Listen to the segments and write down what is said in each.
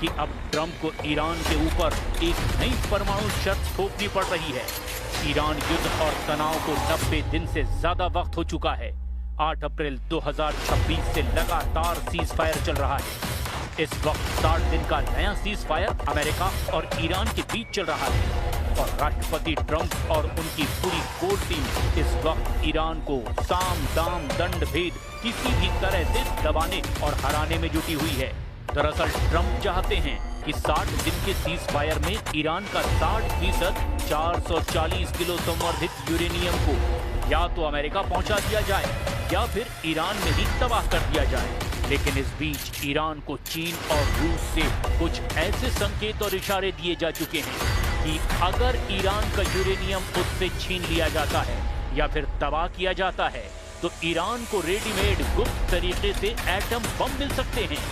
कि अब ट्रंप को ईरान के ऊपर एक नई परमाणु शर्त थोपनी पड़ रही है। ईरान युद्ध और तनाव को 90 दिन से ज्यादा वक्त हो चुका है। 8 अप्रैल 2026 से लगातार सीज फायर चल रहा है। इस वक्त 60 दिन का नया सीज फायर अमेरिका और ईरान के बीच चल रहा है और राष्ट्रपति ट्रंप और उनकी पूरी कोर टीम इस वक्त ईरान को साम दाम दंड भेद किसी भी तरह से दबाने और हराने में जुटी हुई है। दरअसल ट्रंप चाहते हैं कि 60 दिन के सीज फायर में ईरान का 60% 440 किलो संवर्धित यूरेनियम को या तो अमेरिका पहुंचा दिया जाए या फिर ईरान में ही तबाह कर दिया जाए। लेकिन इस बीच ईरान को चीन और रूस से कुछ ऐसे संकेत और इशारे दिए जा चुके हैं कि अगर ईरान का यूरेनियम उससे छीन लिया जाता है या फिर तबाह किया जाता है तो ईरान को रेडीमेड गुप्त तरीके से एटम बम मिल सकते हैं।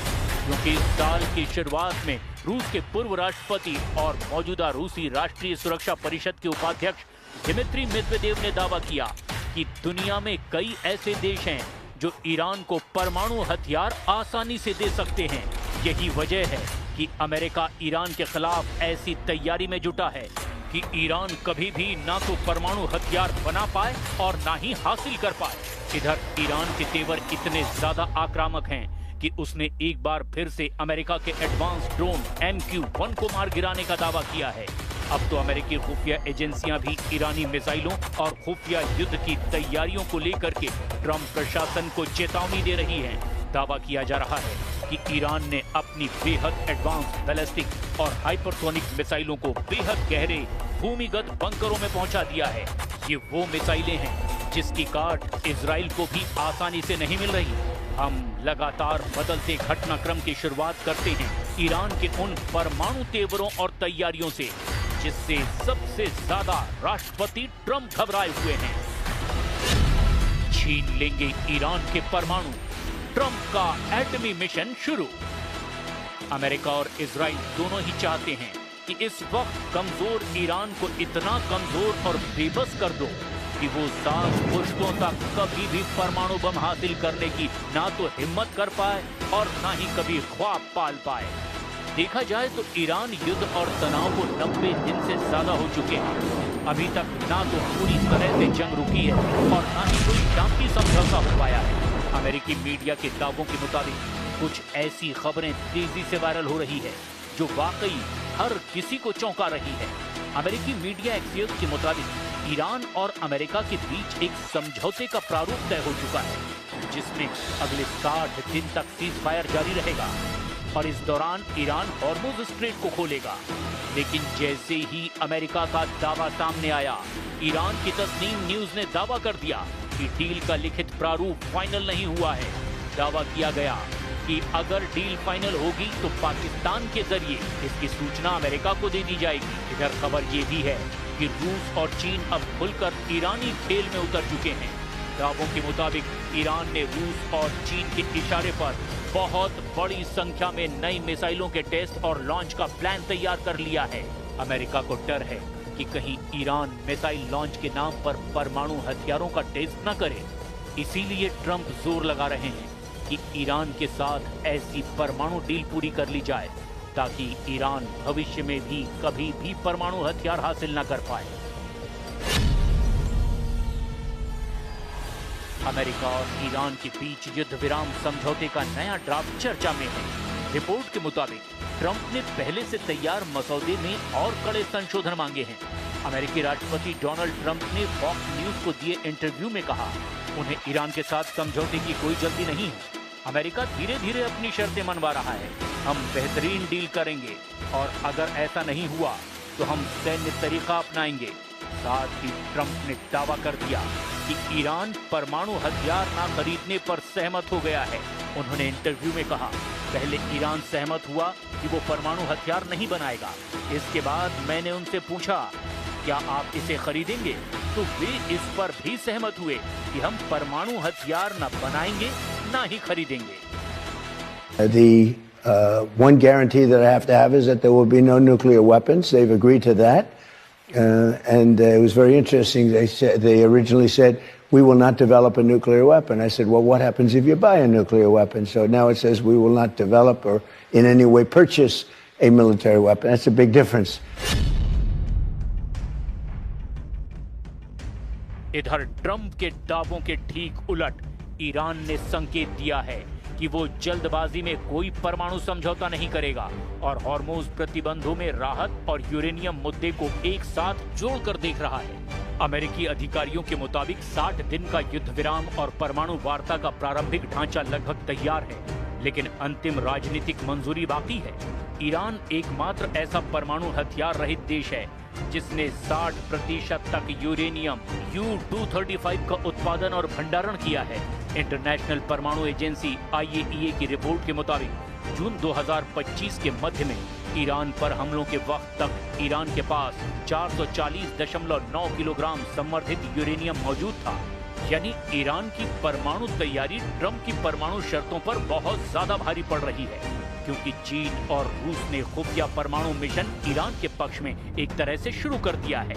क्योंकि इस साल की शुरुआत में रूस के पूर्व राष्ट्रपति और मौजूदा रूसी राष्ट्रीय सुरक्षा परिषद के उपाध्यक्ष दिमित्री मेदवेदेव ने दावा किया कि दुनिया में कई ऐसे देश हैं जो ईरान को परमाणु हथियार आसानी से दे सकते हैं। यही वजह है कि अमेरिका ईरान के खिलाफ ऐसी तैयारी में जुटा है कि ईरान कभी भी ना तो परमाणु हथियार बना पाए और ना ही हासिल कर पाए। इधर ईरान के तेवर इतने ज्यादा आक्रामक हैं कि उसने एक बार फिर से अमेरिका के एडवांस ड्रोन MQ-1 को मार गिराने का दावा किया है। अब तो अमेरिकी खुफिया एजेंसियां भी ईरानी मिसाइलों और खुफिया युद्ध की तैयारियों को लेकर के ट्रंप प्रशासन को चेतावनी दे रही हैं। दावा किया जा रहा है कि ईरान ने अपनी बेहद एडवांस बैलिस्टिक और हाइपरसोनिक मिसाइलों को बेहद गहरे भूमिगत बंकरों में पहुंचा दिया है। ये वो मिसाइलें हैं जिसकी काट इजराइल को भी आसानी से नहीं मिल रही। हम लगातार बदलते घटनाक्रम की शुरुआत करते हैं ईरान के उन परमाणु तेवरों और तैयारियों से जिससे सबसे ज्यादा राष्ट्रपति ट्रंप घबराए हुए हैं। छीन लेंगे ईरान के परमाणु, ट्रंप का एटमी मिशन शुरू। अमेरिका और इजराइल दोनों ही चाहते हैं कि इस वक्त कमजोर ईरान को इतना कमजोर और बेबस कर दो कि वो 7 पुश्तों तक कभी भी परमाणु बम हासिल करने की ना तो हिम्मत कर पाए और ना ही कभी ख्वाब पाल पाए। देखा जाए तो ईरान युद्ध और तनाव को 90 दिन से ज्यादा हो चुके हैं। अभी तक ना तो पूरी तरह से जंग रुकी है और ना ही कोई शांति समझौता हो पाया है। अमेरिकी मीडिया के दावों के मुताबिक कुछ ऐसी खबरें तेजी से वायरल हो रही है जो वाकई हर किसी को चौंका रही है। अमेरिकी मीडिया एक्सियोस के मुताबिक ईरान और अमेरिका के बीच एक समझौते का प्रारूप तय हो चुका है जिसमें अगले 60 दिन तक सीज फायर जारी रहेगा और इस दौरान ईरान हॉर्मुज स्ट्रेट को खोलेगा। लेकिन जैसे ही अमेरिका का दावा सामने आया, ईरान की तस्नीम न्यूज ने दावा कर दिया कि डील का लिखित प्रारूप फाइनल नहीं हुआ है। दावा किया गया कि अगर डील फाइनल होगी तो पाकिस्तान के जरिए इसकी सूचना अमेरिका को दे दी जाएगी। इधर खबर ये भी है कि रूस और चीन अब खुलकर ईरानी खेल में उतर चुके हैं। दावों के मुताबिक ईरान ने रूस और चीन के इशारे पर बहुत बड़ी संख्या में नई मिसाइलों के टेस्ट और लॉन्च का प्लान तैयार कर लिया है। अमेरिका को डर है कि कहीं ईरान मिसाइल लॉन्च के नाम पर परमाणु हथियारों का टेस्ट न करे। इसीलिए ट्रंप जोर लगा रहे हैं कि ईरान के साथ ऐसी परमाणु डील पूरी कर ली जाए ताकि ईरान भविष्य में भी कभी भी परमाणु हथियार हासिल न कर पाए। अमेरिका और ईरान के बीच युद्ध विराम समझौते का नया ड्राफ्ट चर्चा में है। रिपोर्ट के मुताबिक ट्रंप ने पहले से तैयार मसौदे में और कड़े संशोधन मांगे हैं। अमेरिकी राष्ट्रपति डोनाल्ड ट्रंप ने फॉक्स न्यूज को दिए इंटरव्यू में कहा उन्हें ईरान के साथ समझौते की कोई जल्दी नहीं है। अमेरिका धीरे धीरे अपनी शर्तें मनवा रहा है। हम बेहतरीन डील करेंगे और अगर ऐसा नहीं हुआ तो हम सैन्य तरीका अपनाएंगे। साथ ही ट्रंप ने दावा कर दिया कि ईरान परमाणु हथियार न खरीदने पर सहमत हो गया है। उन्होंने इंटरव्यू में कहा, पहले ईरान सहमत हुआ कि वो परमाणु हथियार नहीं बनाएगा। इसके बाद मैंने उनसे पूछा क्या आप इसे खरीदेंगे, तो वे इस पर भी सहमत हुए कि हम परमाणु हथियार न बनाएंगे ना ही खरीदेंगे। One guarantee that I have to have is that there will be no nuclear weapons. They've agreed to that. And it was very interesting. They originally said, we will not develop a nuclear weapon. I said, well, what happens if you buy a nuclear weapon? So now it says we will not develop or in any way purchase a military weapon. That's a big difference. इधर Trump के दावों के ठीक उलट Iran ने संकेत दिया है कि वो जल्दबाजी में कोई परमाणु समझौता नहीं करेगा और हॉर्मुज प्रतिबंधों में राहत और यूरेनियम मुद्दे को एक साथ जोड़कर देख रहा है। अमेरिकी अधिकारियों के मुताबिक 60 दिन का युद्ध विराम और परमाणु वार्ता का प्रारंभिक ढांचा लगभग तैयार है, लेकिन अंतिम राजनीतिक मंजूरी बाकी है। ईरान एकमात्र ऐसा परमाणु हथियार रहित देश है जिसने 60% तक यूरेनियम U-235 का उत्पादन और भंडारण किया है। इंटरनेशनल परमाणु एजेंसी IAEA की रिपोर्ट के मुताबिक जून 2025 के मध्य में ईरान पर हमलों के वक्त तक ईरान के पास 440.9 किलोग्राम संवर्धित यूरेनियम मौजूद था। यानी ईरान की परमाणु तैयारी ट्रंप की परमाणु शर्तों पर बहुत ज्यादा भारी पड़ रही है, क्योंकि चीन और रूस ने खुफिया परमाणु मिशन ईरान के पक्ष में एक तरह से शुरू कर दिया है।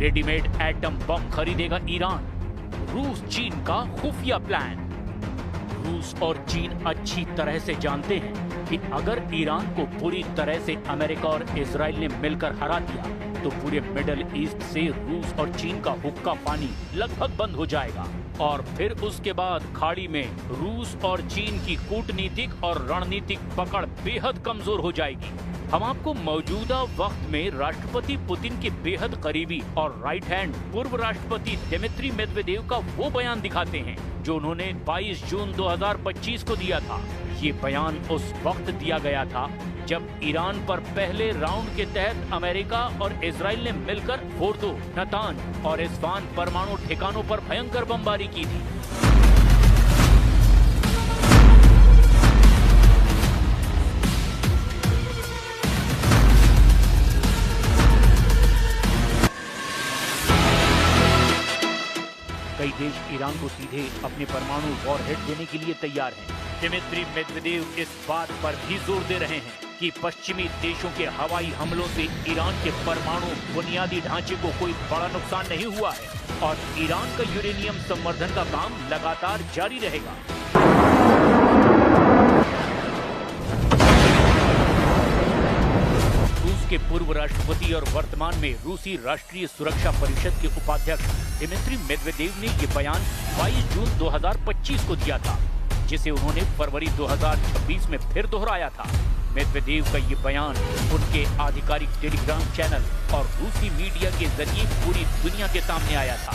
रेडीमेड एटम बम खरीदेगा ईरान, रूस चीन का खुफिया प्लान। रूस और चीन अच्छी तरह से जानते हैं कि अगर ईरान को पूरी तरह से अमेरिका और इजराइल ने मिलकर हरा दिया तो पूरे मिडल ईस्ट से रूस और चीन का हुक्का पानी लगभग बंद हो जाएगा और फिर उसके बाद खाड़ी में रूस और चीन की कूटनीतिक और रणनीतिक पकड़ बेहद कमजोर हो जाएगी। हम आपको मौजूदा वक्त में राष्ट्रपति पुतिन के बेहद करीबी और राइट हैंड पूर्व राष्ट्रपति दिमित्री मेदवेदेव का वो बयान दिखाते हैं जो उन्होंने 22 जून 2025 को दिया था। ये बयान उस वक्त दिया गया था जब ईरान पर पहले राउंड के तहत अमेरिका और इजराइल ने मिलकर फोर्दो, नतांज और इस्फान परमाणु ठिकानों पर भयंकर बमबारी की थी। कई देश ईरान को सीधे अपने परमाणु वॉरहेड देने के लिए तैयार हैं। दिमित्री मेदवेदेव इस बात पर भी जोर दे रहे हैं कि पश्चिमी देशों के हवाई हमलों से ईरान के परमाणु बुनियादी ढांचे को कोई बड़ा नुकसान नहीं हुआ है और ईरान का यूरेनियम संवर्धन का काम लगातार जारी रहेगा। रूस के पूर्व राष्ट्रपति और वर्तमान में रूसी राष्ट्रीय सुरक्षा परिषद के उपाध्यक्ष दिमित्री मेदवेदेव ने ये बयान 22 जून 2025 को दिया था, जिसे उन्होंने फरवरी 2026 में फिर दोहराया था। मेदवेदेव का ये बयान उनके आधिकारिक टेलीग्राम चैनल और रूसी मीडिया के जरिए पूरी दुनिया के सामने आया था।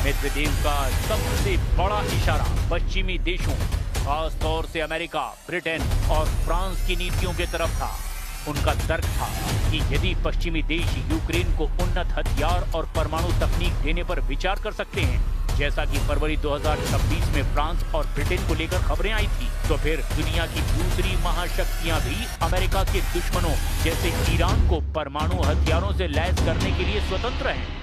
मेदवेदेव का सबसे बड़ा इशारा पश्चिमी देशों, खास तौर से अमेरिका, ब्रिटेन और फ्रांस की नीतियों की तरफ था। उनका तर्क था कि यदि पश्चिमी देश यूक्रेन को उन्नत हथियार और परमाणु तकनीक देने पर विचार कर सकते हैं, जैसा कि फरवरी 2026 में फ्रांस और ब्रिटेन को लेकर खबरें आई थी, तो फिर दुनिया की दूसरी महाशक्तियां भी अमेरिका के दुश्मनों जैसे ईरान को परमाणु हथियारों से लैस करने के लिए स्वतंत्र हैं।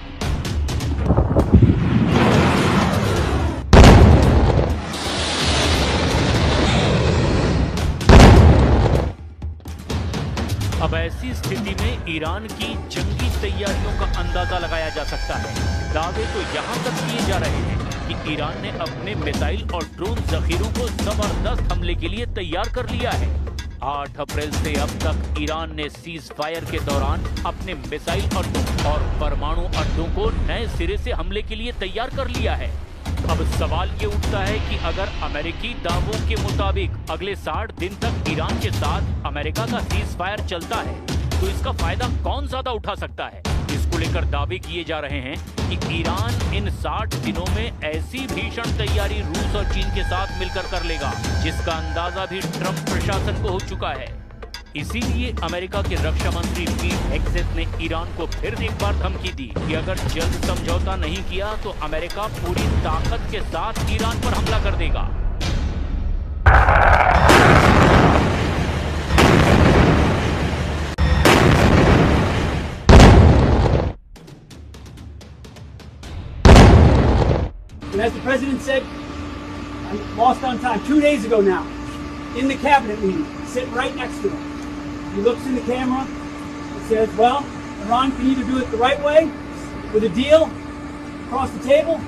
अब ऐसी स्थिति में ईरान की जंगी तैयारियों का अंदाजा लगाया जा सकता है। दावे तो यहाँ तक किए जा रहे हैं कि ईरान ने अपने मिसाइल और ड्रोन जखीरों को जबरदस्त हमले के लिए तैयार कर लिया है। 8 अप्रैल से अब तक ईरान ने सीज फायर के दौरान अपने मिसाइल अड्डों और परमाणु अड्डों को नए सिरे से हमले के लिए तैयार कर लिया है। अब सवाल ये उठता है कि अगर अमेरिकी दावों के मुताबिक अगले 60 दिन तक ईरान के साथ अमेरिका का सीज फायर चलता है तो इसका फायदा कौन ज्यादा उठा सकता है। इसको लेकर दावे किए जा रहे हैं कि ईरान इन 60 दिनों में ऐसी भीषण तैयारी रूस और चीन के साथ मिलकर कर लेगा जिसका अंदाजा भी ट्रंप प्रशासन को हो चुका है। इसीलिए अमेरिका के रक्षा मंत्री पीट हेगसेथ ने ईरान को फिर एक बार धमकी दी कि अगर जल्द समझौता नहीं किया तो अमेरिका पूरी ताकत के साथ ईरान पर हमला कर देगा। And as the president said, I lost on time 2 days ago now, in the cabinet meeting, sitting right next to him. He looks in the camera and says, well, Iran can either do it the right way, with a deal across the table,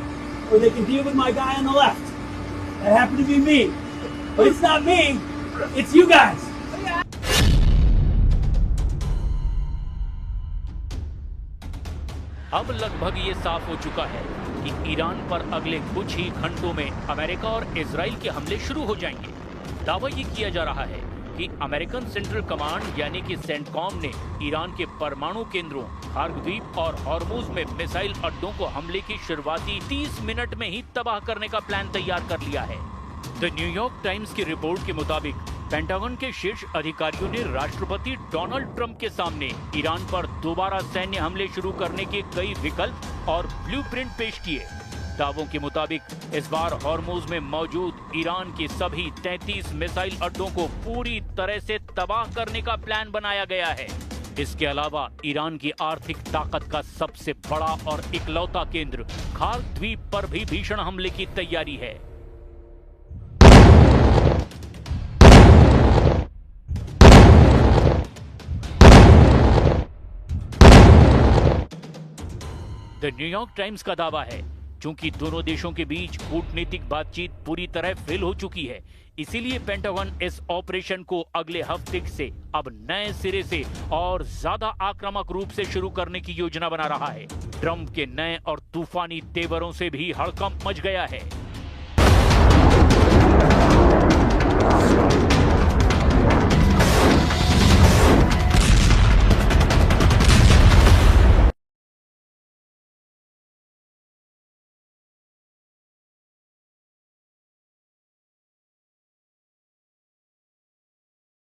or they can deal with my guy on the left. That happened to be me. But it's not me, it's you guys. अब लगभग ये साफ हो चुका है कि Iran पर अगले कुछ ही घंटों में अमेरिका और इजराइल के हमले शुरू हो जाएंगे। दावा ये किया जा रहा है कि अमेरिकन सेंट्रल कमांड यानी कि सेंटकॉम ने ईरान के परमाणु केंद्रों, खार्ग द्वीप और हॉर्मुज में मिसाइल अड्डों को हमले की शुरुआती 30 मिनट में ही तबाह करने का प्लान तैयार कर लिया है। द न्यूयॉर्क टाइम्स की रिपोर्ट के मुताबिक पेंटागन के शीर्ष अधिकारियों ने राष्ट्रपति डोनाल्ड ट्रंप के सामने ईरान पर दोबारा सैन्य हमले शुरू करने के कई विकल्प और ब्लूप्रिंट पेश किए। दावों के मुताबिक इस बार हॉर्मुज में मौजूद ईरान के सभी 33 मिसाइल अड्डों को पूरी तरह से तबाह करने का प्लान बनाया गया है। इसके अलावा ईरान की आर्थिक ताकत का सबसे बड़ा और इकलौता केंद्र खार्ग द्वीप पर भी भीषण हमले की तैयारी है। द न्यूयॉर्क टाइम्स का दावा है, चूंकि दोनों देशों के बीच कूटनीतिक बातचीत पूरी तरह फेल हो चुकी है, इसीलिए पेंटागन इस ऑपरेशन को अगले हफ्ते से अब नए सिरे से और ज्यादा आक्रामक रूप से शुरू करने की योजना बना रहा है। ट्रंप के नए और तूफानी तेवरों से भी हड़कंप मच गया है।